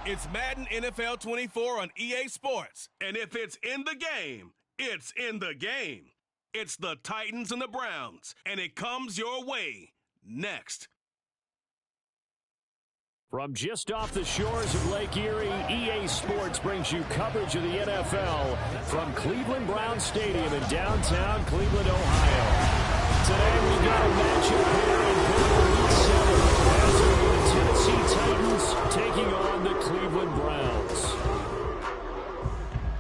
It's Madden NFL 24 on EA Sports. And if it's in the game, it's in the game. It's the Titans and the Browns, and it comes your way next. From just off the shores of Lake Erie, EA Sports brings you coverage of the NFL from Cleveland Browns Stadium in downtown Cleveland, Ohio. Today we've got a matchup here in Pivotal Week 7 as the Tennessee Titans taking on the Cleveland Browns.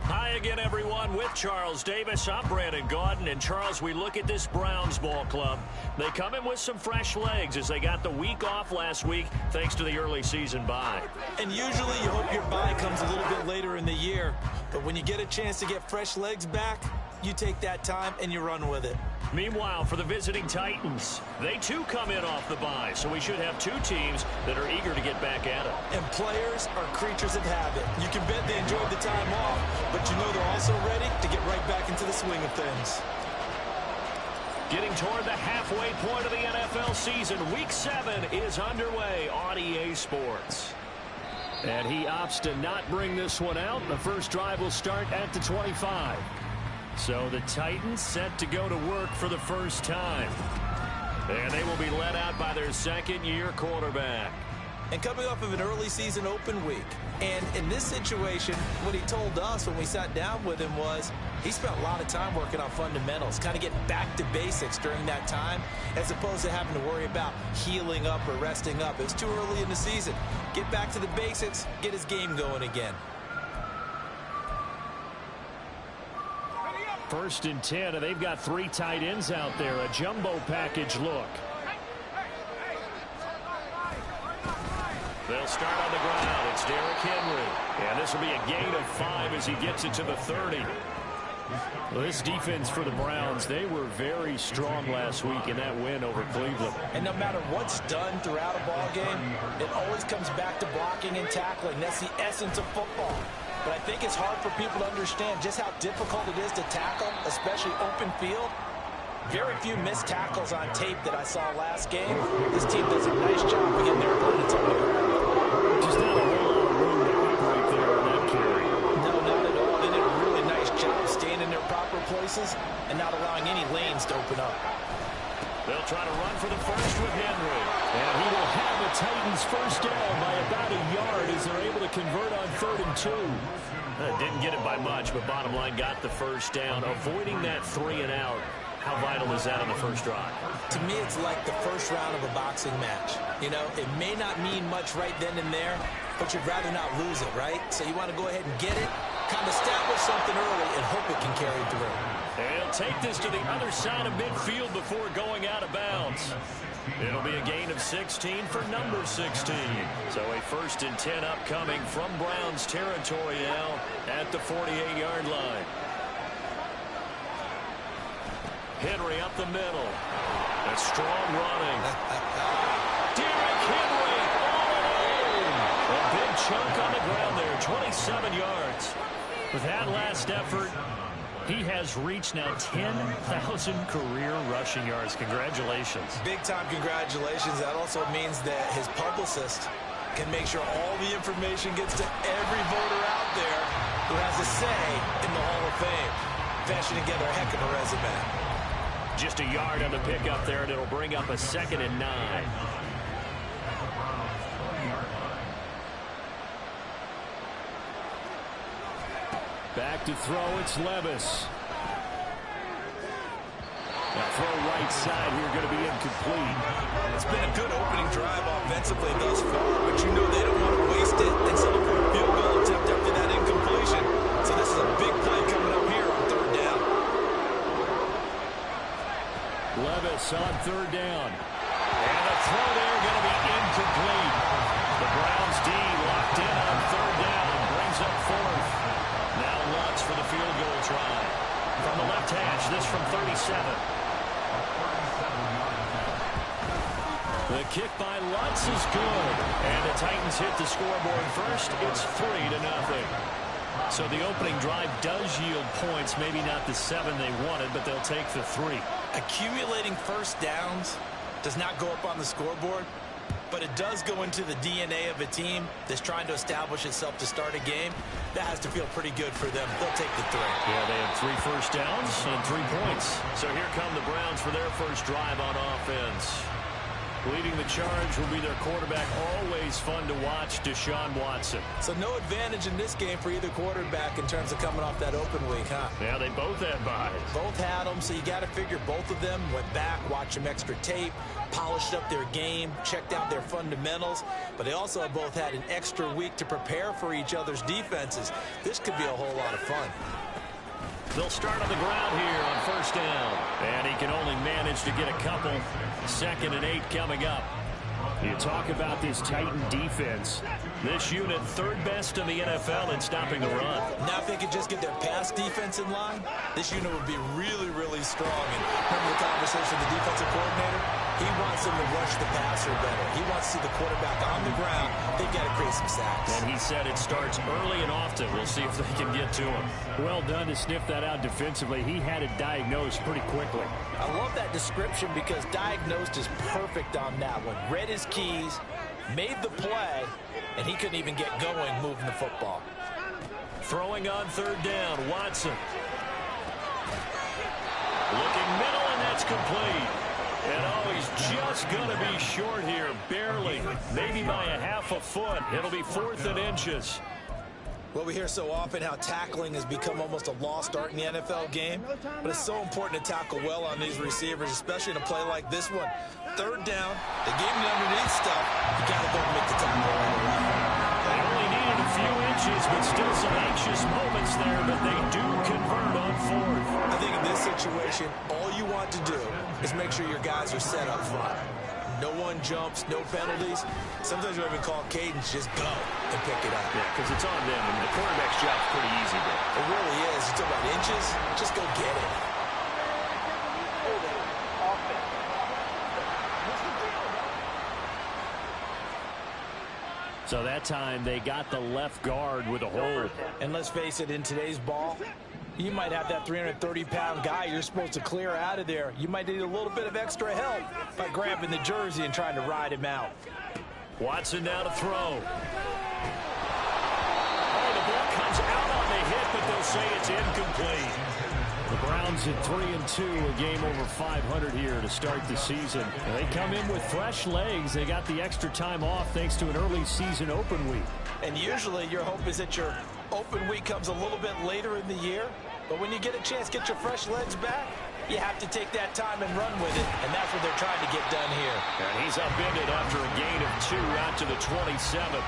Hi again, everyone. With Charles Davis, I'm Brandon Gaudin. And Charles, we look at this Browns ball club. They come in with some fresh legs as they got the week off last week thanks to the early season bye. And usually you hope your bye comes a little bit later in the year. But when you get a chance to get fresh legs back, you take that time and you run with it. Meanwhile, for the visiting Titans, they too come in off the bye, so we should have two teams that are eager to get back at it. And players are creatures of habit. You can bet they enjoyed the time off, but you know they're also ready to get right back into the swing of things. Getting toward the halfway point of the NFL season, Week 7 is underway on EA Sports. And he opts to not bring this one out. The first drive will start at the 25. So the Titans set to go to work for the first time. And they will be led out by their second-year quarterback. And coming off of an early season open week. And in this situation, what he told us when we sat down with him was he spent a lot of time working on fundamentals, kind of getting back to basics during that time, as opposed to having to worry about healing up or resting up. It was too early in the season. Get back to the basics, get his game going again. First and 10, and they've got three tight ends out there. A jumbo package look. They'll start on the ground. It's Derrick Henry. And this will be a gain of 5 as he gets it to the 30. Well, this defense for the Browns, they were very strong last week in that win over Cleveland. And no matter what's done throughout a ball game, it always comes back to blocking and tackling. That's the essence of football. But I think it's hard for people to understand just how difficult it is to tackle, especially open field. Very few missed tackles on tape that I saw last game. This team does a nice job of getting their opponents on the ground. Just not a whole lot of room to operate there on that carry. No, not at all. They did a really nice job staying in their proper places and not allowing any lanes to open up. They'll try to run for the first with Henry. And he will have the Titans first down by about a yard as they're able to convert on 3rd and 2. Didn't get it by much, but bottom line got the first down. Avoiding that 3 and out. How vital is that on the first drive? To me, it's like the first round of a boxing match. You know, it may not mean much right then and there, but you'd rather not lose it, right? So you want to go ahead and get it, kind of establish something early, and hope it can carry through. And he'll take this to the other side of midfield before going out of bounds. It'll be a gain of 16 for number 16. So a 1st and 10 upcoming from Browns territory now at the 48-yard line. Henry up the middle. A strong running. Derrick Henry all alone. A big chunk on the ground there, 27 yards. With that last effort, he has reached now 10,000 career rushing yards. Congratulations. Big-time congratulations. That also means that his publicist can make sure all the information gets to every voter out there who has a say in the Hall of Fame. Fashioning together a heck of a resume. Just a yard on the pickup there, and it'll bring up a 2nd and 9. Back to throw, it's Levis. Now throw right side here, going to be incomplete. It's been a good opening drive offensively thus far, but you know they don't want to waste it and settle for a field goal attempt after that incompletion. So this is a big play coming up here on 3rd down. Levis on 3rd down. And the throw there going to be incomplete. The Browns D locked in on 3rd down. Brings up 4th. Now Lutz for the field goal try. From the left hash, this from 37. The kick by Lutz is good. And the Titans hit the scoreboard first. It's 3-0. So the opening drive does yield points. Maybe not the 7 they wanted, but they'll take the 3. Accumulating first downs does not go up on the scoreboard, but it does go into the DNA of a team that's trying to establish itself to start a game. That has to feel pretty good for them. They'll take the 3. Yeah, they have 3 first downs and 3 points. So here come the Browns for their first drive on offense. Leading the charge will be their quarterback. Always fun to watch, Deshaun Watson. So no advantage in this game for either quarterback in terms of coming off that open week, huh? Yeah, they both had buys. Both had them, so you got to figure both of them went back, watched some extra tape, polished up their game, checked out their fundamentals, but they also have both had an extra week to prepare for each other's defenses. This could be a whole lot of fun. They'll start on the ground here on first down. And he can only manage to get a couple. 2nd and 8 coming up. You talk about this Titan defense. This unit 3rd best in the NFL in stopping the run. Now if they could just get their pass defense in line, this unit would be really, really strong. And remember the conversation with the defensive coordinator? He wants them to rush the passer better. He wants to see the quarterback on the ground. They've got to create some sacks. And he said it starts early and often. We'll see if they can get to him. Well done to sniff that out defensively. He had it diagnosed pretty quickly. I love that description because diagnosed is perfect on that one. Read his keys, made the play, and he couldn't even get going moving the football. Throwing on 3rd down, Watson. Looking middle, and that's complete. And oh, he's just going to be short here, barely. Maybe by a half a foot. It'll be 4th and inches. Well, we hear so often how tackling has become almost a lost art in the NFL game, but it's so important to tackle well on these receivers, especially in a play like this one. 3rd down, they gave him the underneath stuff. You got to go and make the tackle. They only needed a few inches, but still some anxious moments there, but they do convert on 4th. I think in this situation, all you want to do is make sure your guys are set up front. No one jumps, no penalties. Sometimes we even call cadence, just go and pick it up. Yeah, because it's on them. I mean, the quarterback's job's pretty easy there. It really is. You talk about inches, just go get it. So that time they got the left guard with a hold. And let's face it, in today's ball, you might have that 330-pound guy you're supposed to clear out of there. You might need a little bit of extra help by grabbing the jersey and trying to ride him out. Watson now to throw. Oh, the ball comes out on the hit, but they'll say it's incomplete. The Browns at 3-2, a game over 500 here to start the season. And they come in with fresh legs. They got the extra time off thanks to an early season open week. And usually your hope is that your open week comes a little bit later in the year. But when you get a chance to get your fresh legs back, you have to take that time and run with it. And that's what they're trying to get done here. And he's upended after a gain of 2 out to the 27.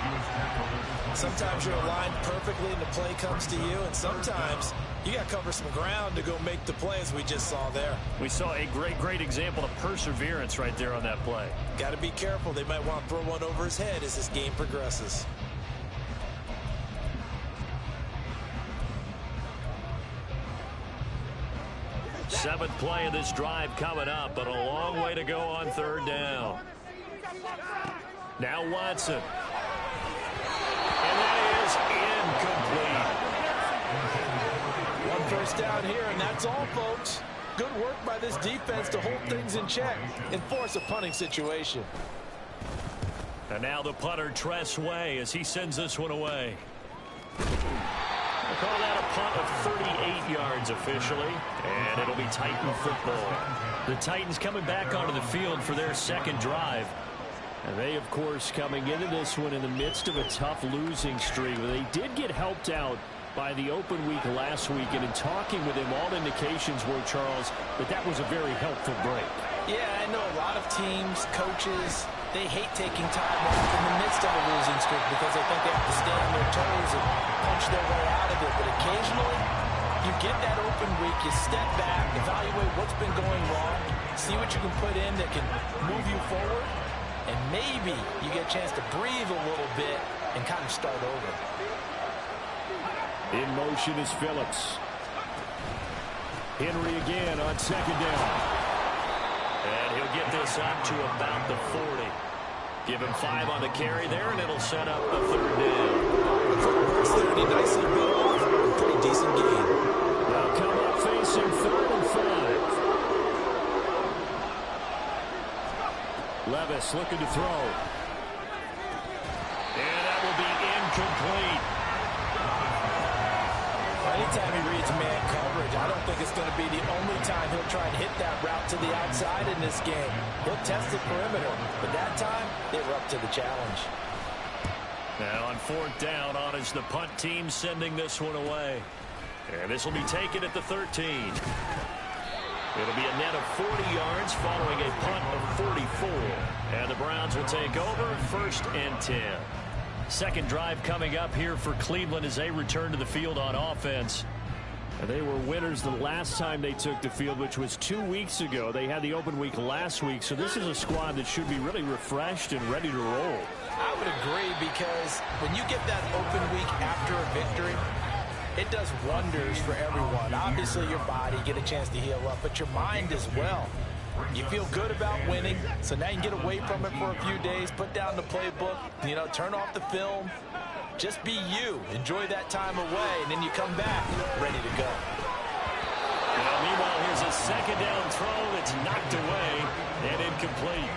Sometimes you're aligned perfectly and the play comes to you. And sometimes you got to cover some ground to go make the play, as we just saw there. We saw a great example of perseverance right there on that play. Got to be careful. They might want to throw one over his head as this game progresses. Seventh play of this drive coming up, but a long way to go on 3rd down. Now Watson. And that is incomplete. One first down here, and that's all, folks. Good work by this defense to hold things in check and force a punting situation. And now the punter, Tress Way, as he sends this one away. We'll call that a punt of 38 yards officially, and it'll be Titan football. The Titans coming back onto the field for their 2nd drive. And they, of course, coming into this one in the midst of a tough losing streak. They did get helped out by the open week last week, and in talking with him, all indications were, Charles, that was a very helpful break. Yeah, I know a lot of teams, coaches, they hate taking time off in the midst of a losing streak because they think they have to stay on their toes and punch their way out of it. But occasionally, you get that open week, you step back, evaluate what's been going wrong, see what you can put in that can move you forward, and maybe you get a chance to breathe a little bit and kind of start over. In motion is Phillips. Henry again on 2nd down. And he'll get this up to about the 40. Give him 5 on the carry there, and it'll set up the 3rd down. Footwork's there, and he nicely built off. Pretty decent game. They'll come up facing 3rd and 5. Levis looking to throw. incomplete. Anytime he reads man coverage, I don't think it's going to be the only time he'll try and hit that route to the outside in this game. He'll test the perimeter, but that time, they were up to the challenge. Now on fourth down, on is the punt team sending this one away. And this will be taken at the 13. It'll be a net of 40 yards following a punt of 44. And the Browns will take over, 1st and 10. Second drive coming up here for Cleveland as they return to the field on offense. They were winners the last time they took the field, which was 2 weeks ago. They had the open week last week, so this is a squad that should be really refreshed and ready to roll. I would agree, because when you get that open week after a victory, it does wonders for everyone. Obviously, your body, get a chance to heal up, but your mind as well. You feel good about winning, so now you can get away from it for a few days, put down the playbook, turn off the film. Just be you. Enjoy that time away, and then you come back ready to go. Now, meanwhile, here's a second down throw that's knocked away and incomplete.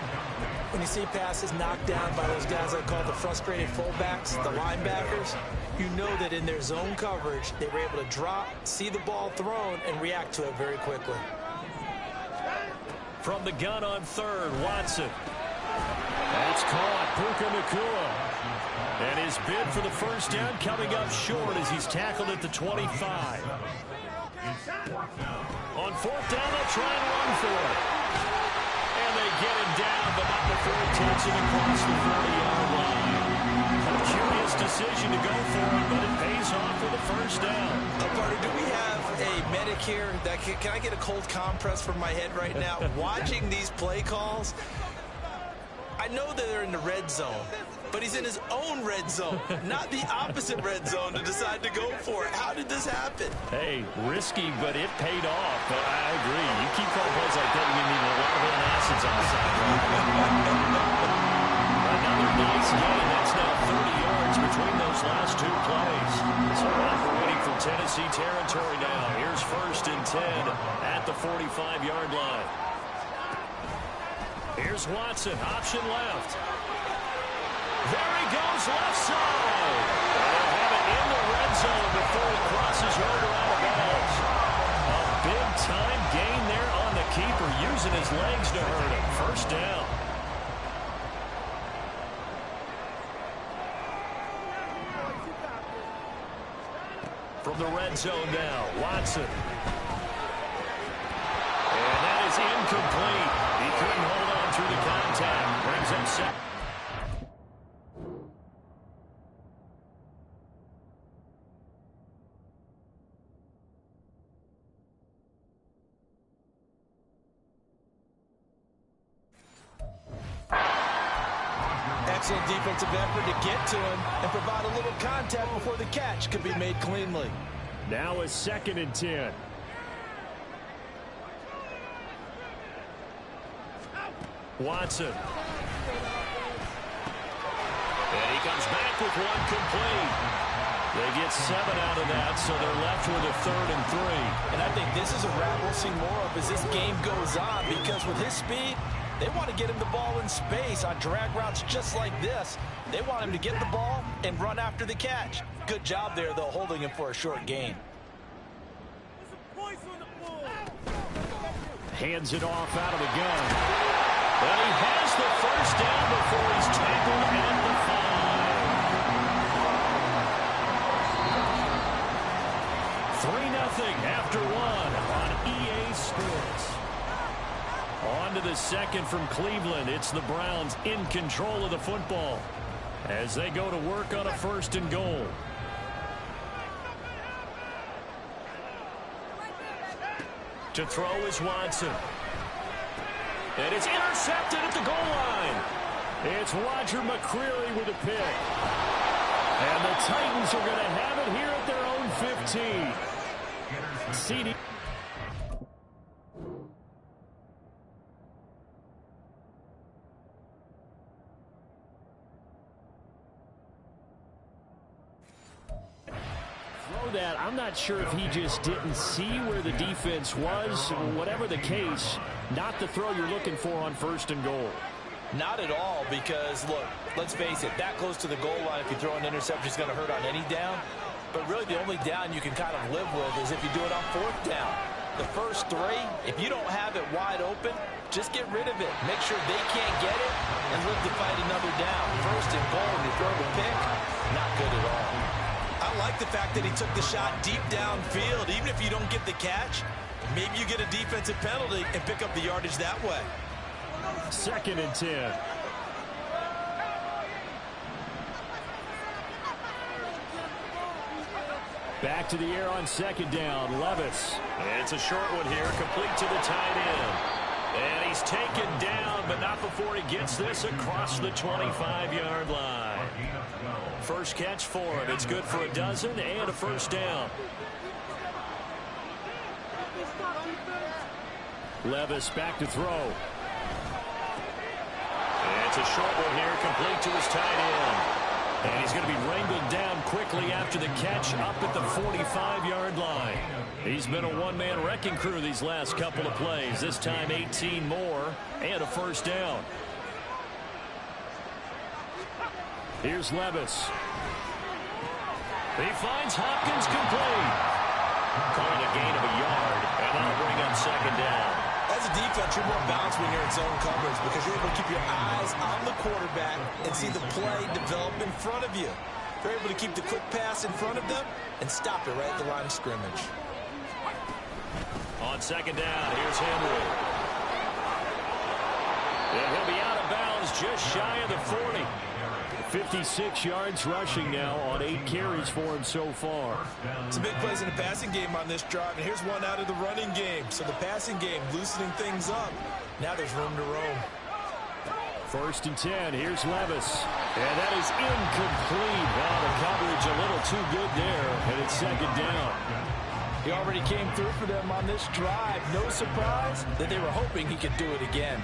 When you see passes knocked down by those guys I call the frustrated fullbacks, the linebackers, you know that in their zone coverage, they were able to drop, see the ball thrown, and react to it very quickly. From the gun on third, Watson. That's caught. Puka Nacua. And his bid for the first down coming up short as he's tackled at the 25. On fourth down, they'll try and run for it. And they get him down, but not before he takes it across the 40-yard line. A curious decision to go for it, but it pays off for the first down. Carter, do we have a medic here? Can I get a cold compress from my head right now? Watching these play calls, I know that they're in the red zone, but he's in his own red zone, not the opposite red zone to decide to go for it. How did this happen? Hey, risky, but it paid off. But I agree. You keep calling plays like that, you need a lot of acids on the sideline. Another nice gain. That's now 30 yards between those last two plays. So operating from Tennessee territory now. Here's 1st and 10 at the 45-yard line. Here's Watson, option left. There he goes, left side. They'll have it in the red zone before he crosses over out of bounds. A big-time gain there on the keeper, using his legs to hurt him. First down. From the red zone now, Watson. And that is incomplete. He couldn't hold on through the contact. Brings up second. Excellent defensive effort to get to him and provide a little contact before the catch could be made cleanly. Now a 2nd and 10. Watson. And he comes back with one complete. They get 7 out of that, so they're left with a 3rd and 3. And I think this is a route we'll see more of as this game goes on, because with his speed, they want to get him the ball in space on drag routes just like this. They want him to get the ball and run after the catch. Good job there, though, holding him for a short gain. Hands it off out of the gun. And he has the first down before he's tackled at the 5. 3-0 after 1 on EA Sports. On to the second from Cleveland. It's the Browns in control of the football as they go to work on a 1st and goal. To throw is Watson. And it's intercepted at the goal line. It's Roger McCreary with a pick. And the Titans are going to have it here at their own 15. CD. That I'm not sure if he just didn't see where the defense was. Whatever the case, not the throw you're looking for on 1st and goal. Not at all, because, look, let's face it, that close to the goal line, if you throw an interception, is going to hurt on any down. But really, the only down you can kind of live with is if you do it on fourth down. The first three, if you don't have it wide open, just get rid of it. Make sure they can't get it and live to fight another down. First and goal, and you throw the pick, not good at all. I like the fact that he took the shot deep downfield. Even if you don't get the catch, maybe you get a defensive penalty and pick up the yardage that way. 2nd and 10. Back to the air on 2nd down. Levis. It's a short one here, complete to the tight end. And he's taken down, but not before he gets this across the 25-yard line. First catch for him. It's good for a dozen and a first down. Levis back to throw. It's a short one here, complete to his tight end. And he's going to be wrangled down quickly after the catch up at the 45-yard line. He's been a one-man wrecking crew these last couple of plays. This time 18 more and a first down. Here's Levis. He finds Hopkins complete. Calling a gain of a yard, and that'll bring up 2nd down. As a defense, you're more balanced when you're in zone coverage because you're able to keep your eyes on the quarterback and see the play develop in front of you. You're able to keep the quick pass in front of them and stop it right at the line of scrimmage. On 2nd down, here's Henry. And he'll be out of bounds just shy of the 40. 56 yards rushing now on 8 carries for him so far. Some big plays in the passing game on this drive, and here's one out of the running game. So the passing game loosening things up. Now there's room to roam. 1st and 10. Here's Levis. And that is incomplete. Wow, the coverage a little too good there. And it's 2nd down. He already came through for them on this drive. No surprise that they were hoping he could do it again.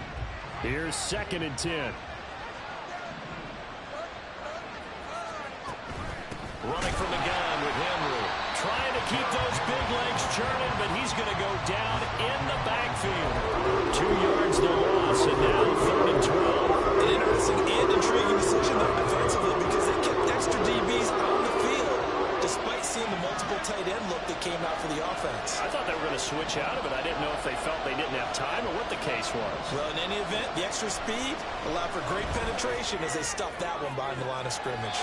Here's 2nd and 10. Running from the gun with Henry. Trying to keep those big legs churning, but he's going to go down in the backfield. 2 yards the loss, and now 3rd and 12. An interesting and intriguing decision there defensively because they kept extra DBs on the field despite seeing the multiple tight end look that came out for the offense. I thought they were going to switch out of it. I didn't know if they felt they didn't have time or what the case was. Well, in any event, the extra speed allowed for great penetration as they stuffed that one behind the line of scrimmage.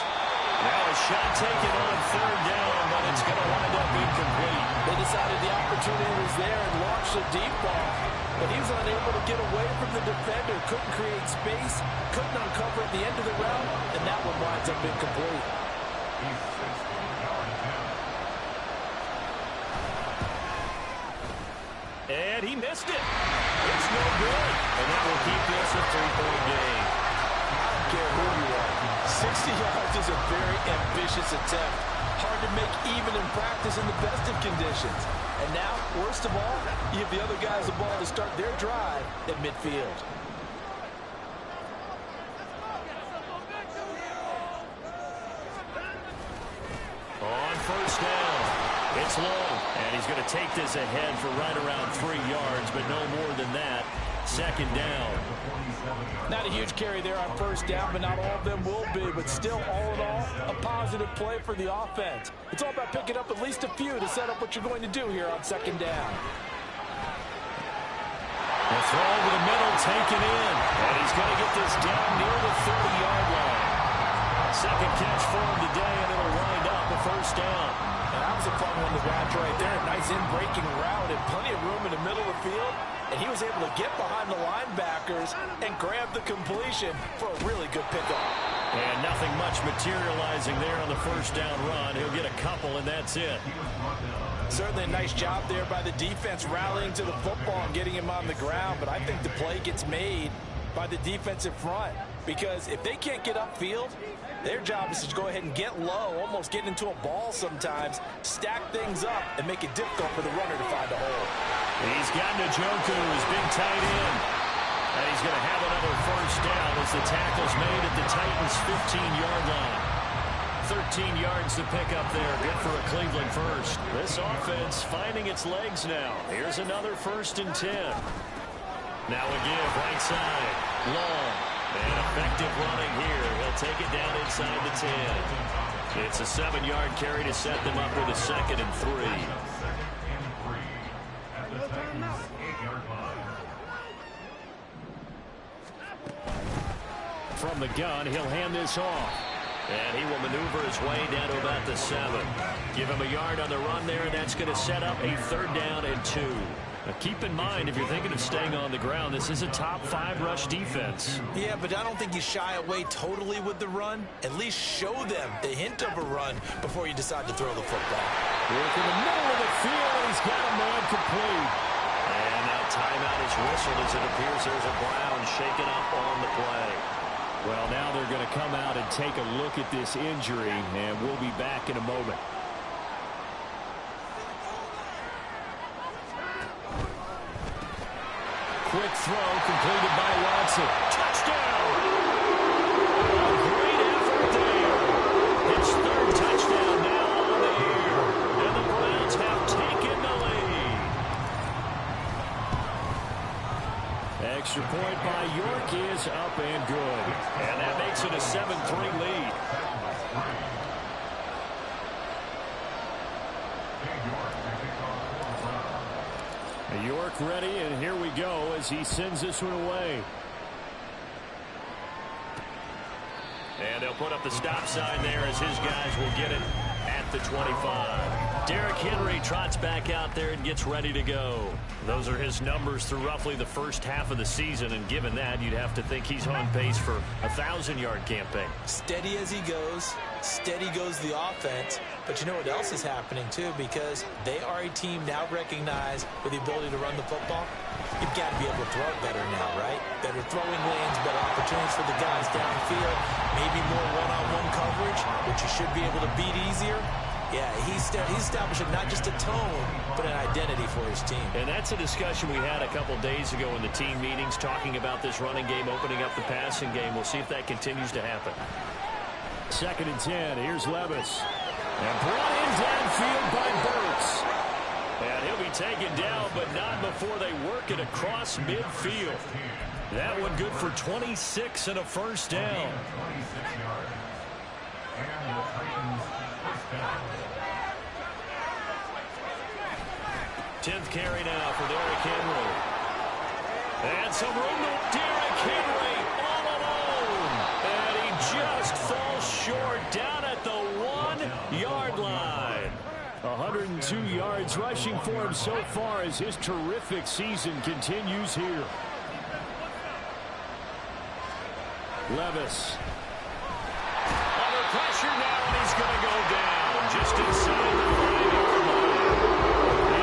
Now a shot taken on 3rd down, but it's going to wind up incomplete. They decided the opportunity was there and launched a deep ball. But he was unable to get away from the defender, couldn't create space, couldn't uncover at the end of the route, and that one winds up incomplete. And he missed it. It's no good. And that will keep this a 3-point game. I don't care who you are. 60 yards is a very ambitious attempt. Hard to make even in practice in the best of conditions. And now, worst of all, you give the other guys the ball to start their drive at midfield. On 1st down, it's long, and he's going to take this ahead for right around 3 yards, but no more than that. 2nd down. Not a huge carry there on 1st down, but not all of them will be. But still, all in all, a positive play for the offense. It's all about picking up at least a few to set up what you're going to do here on 2nd down. The throw over the middle, taken in. And he's going to get this down near the 30-yard line. 2nd catch for him today, and it'll wind up a 1st down. And that was a fun one to watch right there. A nice in-breaking route and plenty of room in the middle of the field. And he was able to get behind the linebackers and grab the completion for a really good pickup. And nothing much materializing there on the 1st down run. He'll get a couple, and that's it. Certainly a nice job there by the defense rallying to the football and getting him on the ground. But I think the play gets made by the defensive front. Because if they can't get upfield, their job is to go ahead and get low, almost get into a ball sometimes, stack things up, and make it difficult for the runner to find a hole. He's got Njoku, his big tight end. And he's going to have another 1st down as the tackle's made at the Titans' 15-yard line. 13 yards to pick up there. Good for a Cleveland first. This offense finding its legs now. Here's another 1st and 10. Now a give right side. Long. And effective running here. He'll take it down inside the 10. It's a 7-yard carry to set them up with a 2nd and 3. From the gun, he'll hand this off. And he will maneuver his way down to about the 7. Give him a yard on the run there, and that's going to set up a 3rd down and 2. Now keep in mind, if you're thinking of staying on the ground, this is a top 5 rush defense. Yeah, but I don't think you shy away totally with the run. At least show them the hint of a run before you decide to throw the football. Work in the middle of the field, he's got a man complete. And now timeout is whistled as it appears there's a Brown shaken up on the play. Well, now they're going to come out and take a look at this injury, and we'll be back in a moment. Quick throw completed by Watson. Touchdown! A great effort there. His 3rd touchdown now on the year. And the Browns have taken the lead. Extra point by York is up and good. And that makes it a 7-3 lead. York ready, and here we go as he sends this one away. And they'll put up the stop sign there as his guys will get it at the 25. Derrick Henry trots back out there and gets ready to go. Those are his numbers through roughly the first half of the season, and given that, you'd have to think he's on pace for a 1,000-yard campaign. Steady as he goes, steady goes the offense. But you know what else is happening, too, because they are a team now recognized with the ability to run the football. You've got to be able to throw it better now, right? Better throwing lanes, better opportunities for the guys downfield, maybe more one-on-one coverage, which you should be able to beat easier. Yeah, he's establishing not just a tone, but an identity for his team. And that's a discussion we had a couple days ago in the team meetings, talking about this running game, opening up the passing game. We'll see if that continues to happen. 2nd and 10. Here's Levis. And brought in downfield by Burks. And he'll be taken down, but not before they work it across midfield. That one good for 26 and a 1st down. 10th carry now for Derrick Henry. And some room to Derrick Henry all alone. And he just falls short down at the 1-yard line. 102 yards rushing for him so far as his terrific season continues here. Levis. Under pressure now, and he's going to go down just inside the 5-yard line.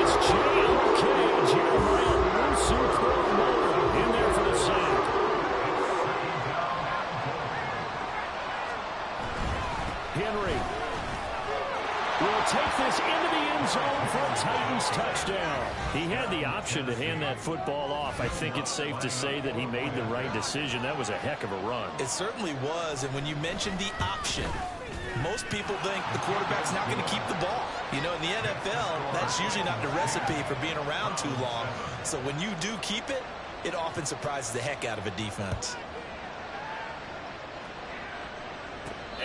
It's J.O.K. Jeremiah Owusu-Koramoah in there for the sack. Henry will take this into the end zone for a Titans touchdown. He had the option to hand that football off. I think it's safe to say that he made the right decision. That was a heck of a run. It certainly was, and when you mentioned the option, most people think the quarterback's not going to keep the ball. You know, in the NFL, that's usually not the recipe for being around too long. So when you do keep it, it often surprises the heck out of a defense.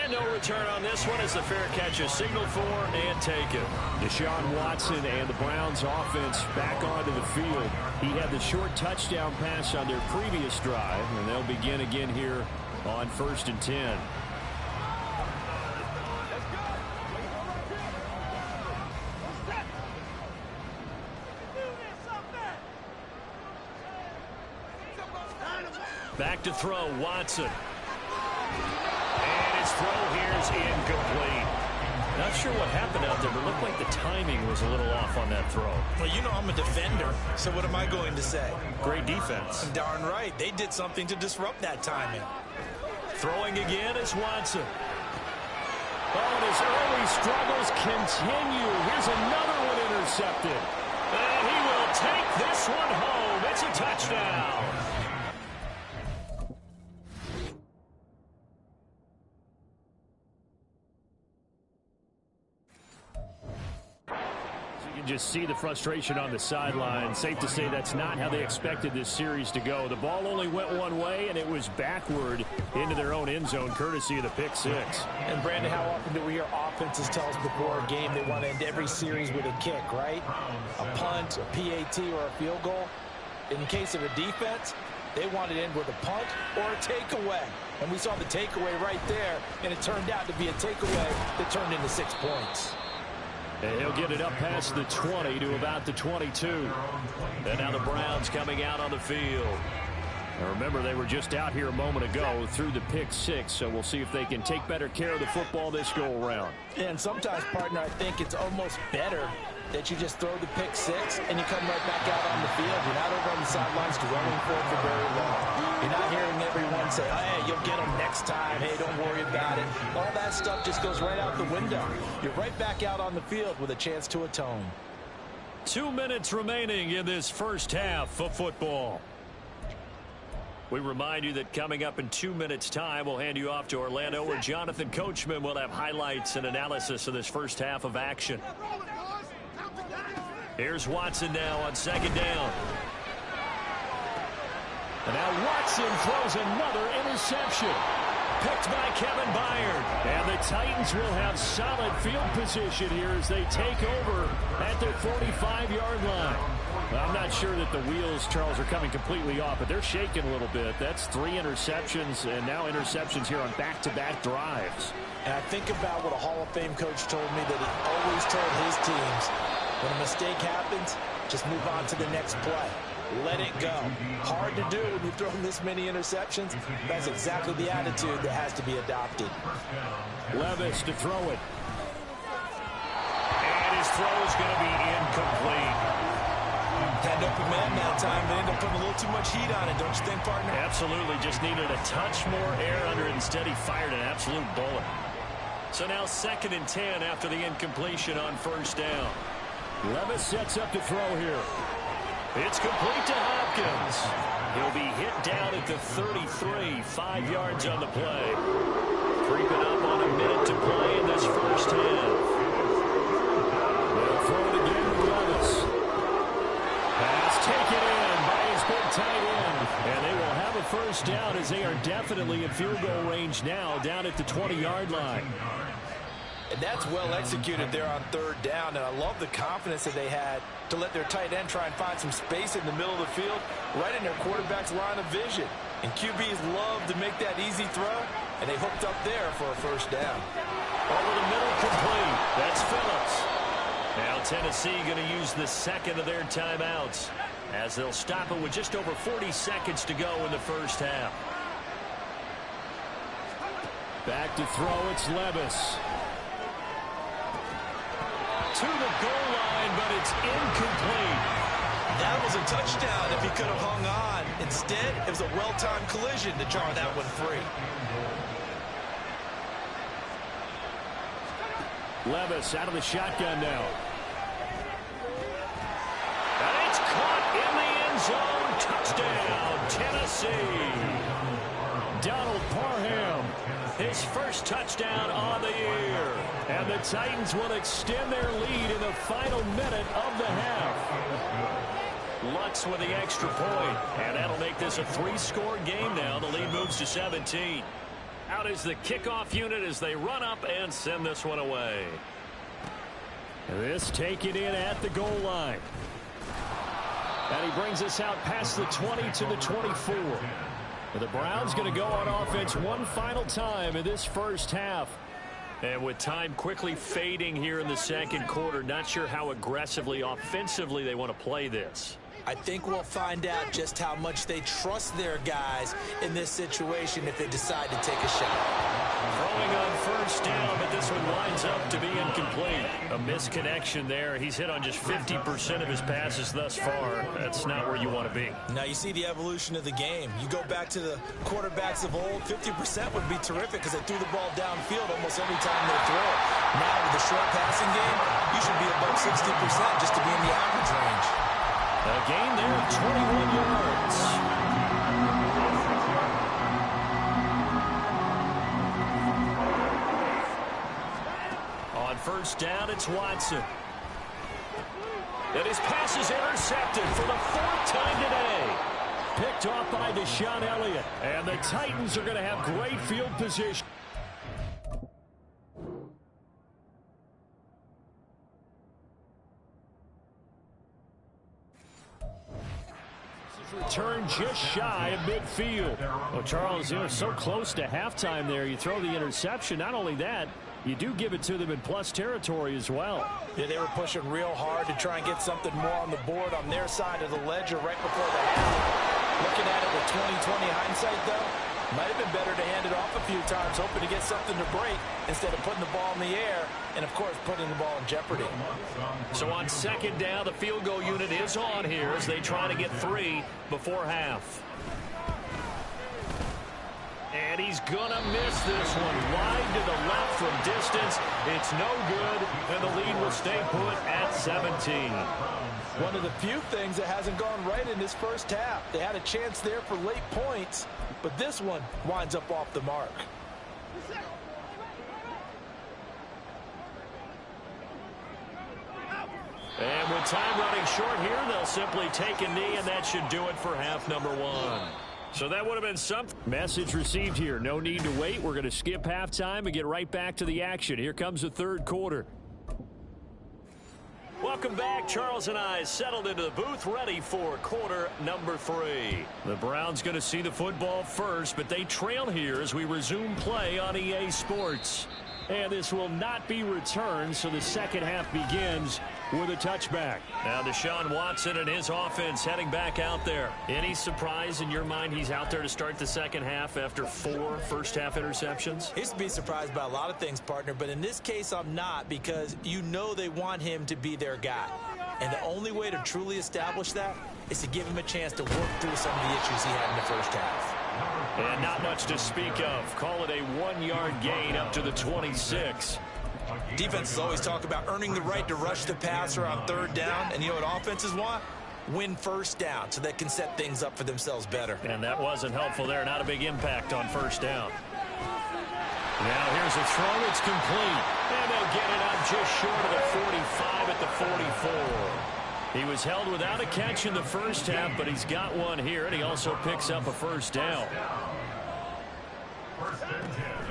And no return on this one as the fair catch is signaled for and taken. Deshaun Watson and the Browns offense back onto the field. He had the short touchdown pass on their previous drive, and they'll begin again here on 1st and 10. Back to throw, Watson. And his throw here is incomplete. Not sure what happened out there, but it looked like the timing was a little off on that throw. Well, you know I'm a defender, so what am I going to say? Great defense. Darn right. They did something to disrupt that timing. Throwing again is Watson. Oh, and his early struggles continue. Here's another one intercepted. And he will take this one home. It's a touchdown. can just see the frustration on the sideline. Safe to say that's not how they expected this series to go. The ball only went one way, and it was backward into their own end zone, courtesy of the pick six. And, Brandon, how often do we hear offenses tell us before a game they want to end every series with a kick, right? A punt, a PAT, or a field goal. In the case of a defense, they want to end with a punt or a takeaway. And we saw the takeaway right there, and it turned out to be a takeaway that turned into 6 points. And he'll get it up past the 20 to about the 22. And now the Browns coming out on the field. Now remember, they were just out here a moment ago through the pick six, so we'll see if they can take better care of the football this go-around. And sometimes, partner, I think it's almost better that you just throw the pick six and you come right back out on the field. You're not over on the sidelines dwelling for it for very long. You're not hearing everyone say, oh, hey, you'll get them next time. Hey, don't worry about it. All that stuff just goes right out the window. You're right back out on the field with a chance to atone. 2 minutes remaining in this first half of football. We remind you that coming up in 2 minutes' time, we'll hand you off to Orlando, where Jonathan Coachman will have highlights and analysis of this first half of action. Here's Watson now on second down. And now Watson throws another interception. Picked by Kevin Byard. And the Titans will have solid field position here as they take over at their 45-yard line. Well, I'm not sure that the wheels, Charles, are coming completely off, but they're shaking a little bit. That's 3 interceptions, and now interceptions here on back-to-back drives. And I think about what a Hall of Fame coach told me that he always told his teams, when a mistake happens, just move on to the next play. Let it go. Hard to do when you throw this many interceptions. That's exactly the attitude that has to be adopted. Levis to throw it. And his throw is going to be incomplete. Had an open man that time, but ended up putting a little too much heat on it, don't you think, partner? Absolutely. Just needed a touch more air under it. Instead, he fired an absolute bullet. So now 2nd and 10 after the incompletion on first down. Levis sets up to throw here. It's complete to Hopkins. He'll be hit down at the 33, 5 yards on the play. Creeping up on a minute to play in this first half. They'll throw it again to Levis. Pass taken in by his big tight end. And they will have a first down as they are definitely in field goal range now, down at the 20-yard line. And that's well executed there on 3rd down. And I love the confidence that they had to let their tight end try and find some space in the middle of the field, right in their quarterback's line of vision. And QBs love to make that easy throw, and they hooked up there for a first down. Over the middle, complete. That's Phillips. Now Tennessee going to use the 2nd of their timeouts as they'll stop it with just over 40 seconds to go in the first half. Back to throw, it's Levis. To the goal line, but it's incomplete. That was a touchdown if he could have hung on. Instead, it was a well-timed collision to jar that one free. Levis out of the shotgun now. And it's caught in the end zone. Touchdown, Tennessee. Donald Parham, his first touchdown on the year. And the Titans will extend their lead in the final minute of the half. Lutz with the extra point. And that'll make this a 3-score game now. The lead moves to 17. Out is the kickoff unit as they run up and send this one away. This taken in at the goal line. And he brings us out past the 20 to the 24. The Browns going to go on offense one final time in this first half. And with time quickly fading here in the second quarter, not sure how aggressively, offensively they want to play this. I think we'll find out just how much they trust their guys in this situation if they decide to take a shot. Throwing on first down, but this one winds up to be incomplete. A misconnection there. He's hit on just 50% of his passes thus far. That's not where you want to be. Now you see the evolution of the game. You go back to the quarterbacks of old, 50% would be terrific because they threw the ball downfield almost every time they throw it. Now with the short passing game, you should be above 60% just to be in the average range. A gain there of 21 yards. On first down, it's Watson. And his pass is intercepted for the 4th time today. Picked off by Deshaun Elliott. And the Titans are going to have great field position. Return just shy of midfield. Well, Charles, so close to halftime there. You throw the interception. Not only that, you do give it to them in plus territory as well. Yeah, they were pushing real hard to try and get something more on the board on their side of the ledger right before the half. Looking at it with 20/20 hindsight, though, might have been better to hand it off a few times, hoping to get something to break instead of putting the ball in the air and, of course, putting the ball in jeopardy. So on 2nd down, the field goal unit is on here as they try to get 3 before half. And he's going to miss this one. Wide to the left from distance. It's no good, and the lead will stay put at 17. One of the few things that hasn't gone right in this first half. They had a chance there for late points, but this one winds up off the mark. And with time running short here, they'll simply take a knee, and that should do it for half number 1. So that would have been something. Message received here. No need to wait. We're going to skip halftime and get right back to the action. Here comes the 3rd quarter. Welcome back. Charles and I settled into the booth, ready for quarter number 3. The Browns going to see the football first, but they trail here as we resume play on EA Sports. And this will not be returned, so the second half begins with a touchback. Now Deshaun Watson and his offense heading back out there. Any surprise in your mind he's out there to start the second half after 4 first-half interceptions? He used to be surprised by a lot of things, partner, but in this case I'm not, because you know they want him to be their guy. And the only way to truly establish that is to give him a chance to work through some of the issues he had in the first half. And not much to speak of. Call it a 1-yard gain up to the 26. Defenses always talk about earning the right to rush the passer on 3rd down, and you know what offenses want? Win 1st down so they can set things up for themselves better. And that wasn't helpful there. Not a big impact on 1st down. Now here's a throw. It's complete. And they'll get it up just short of the 45 at the 44. He was held without a catch in the first half, but he's got one here, and he also picks up a 1st down.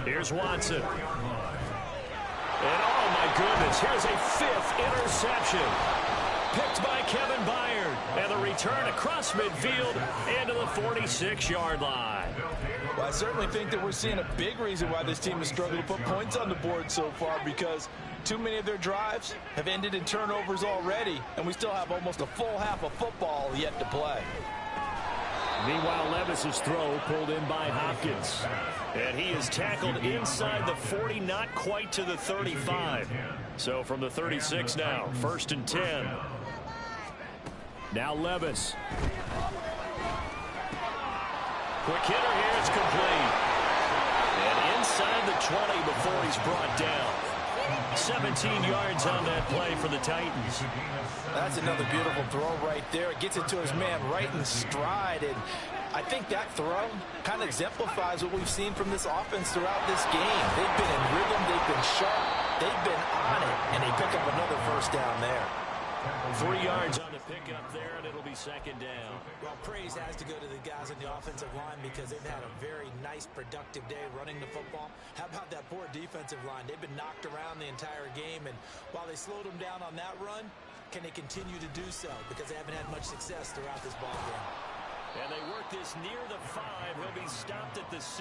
Here's Watson. And oh my goodness, here's a 5th interception. Picked by Kevin Byard. And the return across midfield into the 46-yard line. Well, I certainly think that we're seeing a big reason why this team has struggled to put points on the board so far, because too many of their drives have ended in turnovers already, and we still have almost a full half of football yet to play. Meanwhile, Levis's throw pulled in by Hopkins. And he is tackled inside the 40, not quite to the 35. So from the 36 now, 1st and 10. Now Levis. Quick hitter here, it's complete. And inside the 20 before he's brought down. 17 yards on that play for the Titans. That's another beautiful throw right there. It gets it to his man right in stride, and I think that throw kind of exemplifies what we've seen from this offense throughout this game. They've been in rhythm, they've been sharp, they've been on it, and they pick up another 1st down there. 3 yards on the pickup there, and it'll be 2nd down. Well, praise has to go to the guys on the offensive line because they've had a very nice, productive day running the football. How about that poor defensive line? They've been knocked around the entire game, and while they slowed them down on that run, can they continue to do so? Because they haven't had much success throughout this ball game. And they work this near the 5. He'll be stopped at the 6.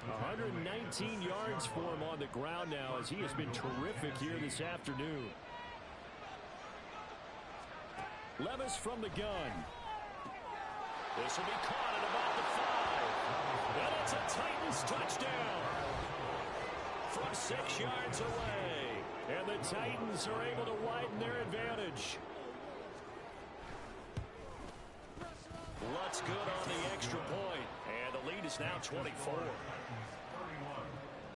119 yards for him on the ground now as he has been terrific here this afternoon. Levis from the gun. This will be caught at about the 5. And it's a Titans touchdown from 6 yards away. And the Titans are able to widen their advantage. Lutz good on the extra point. And the lead is now 24.